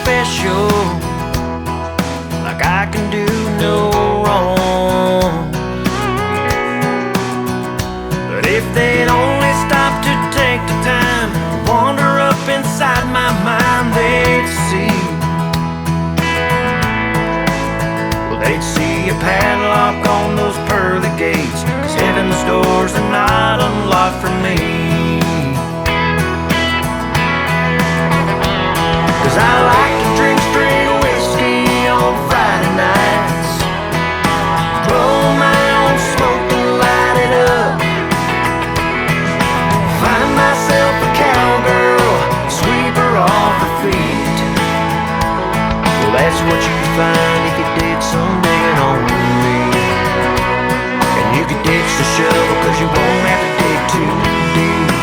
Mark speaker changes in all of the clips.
Speaker 1: special, like I can do no wrong. But if they'd only stop to take the time, wander up inside my mind, they'd see. Well, they'd see a padlock on those pearly gates, 'cause heaven's doors are not unlocked for me. 'Cause I like to drink straight whiskey on Friday nights, blow my own smoke and light it up, find myself a cowgirl, sweep her off her feet. Well, that's what you'd find if you did some digging on me. And you could ditch the shovel, 'cause you won't have to dig too deep.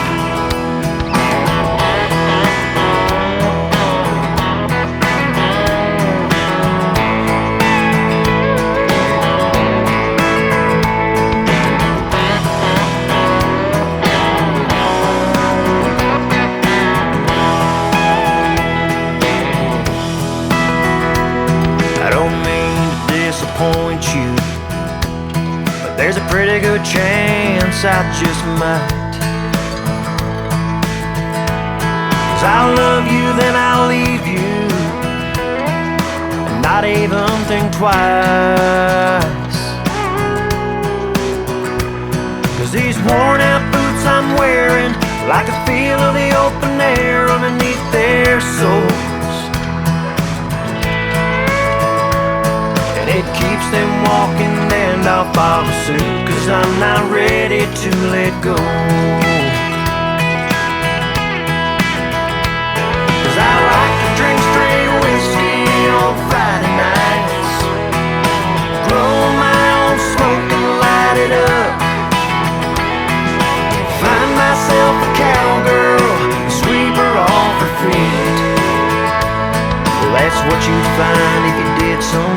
Speaker 1: Disappoint you, but there's a pretty good chance I just might. 'Cause I'll love you, then I'll leave you, and not even think twice. 'Cause these worn out boots I'm wearing like the feel of the open air underneath their soles. It keeps them walking and I'll follow suit, 'cause I'm not ready to let go. 'Cause I like to drink straight whiskey on Friday nights, blow my own smoke and light it up, find myself a cowgirl, sweep her off her feet. Well, that's what you'd find if you did some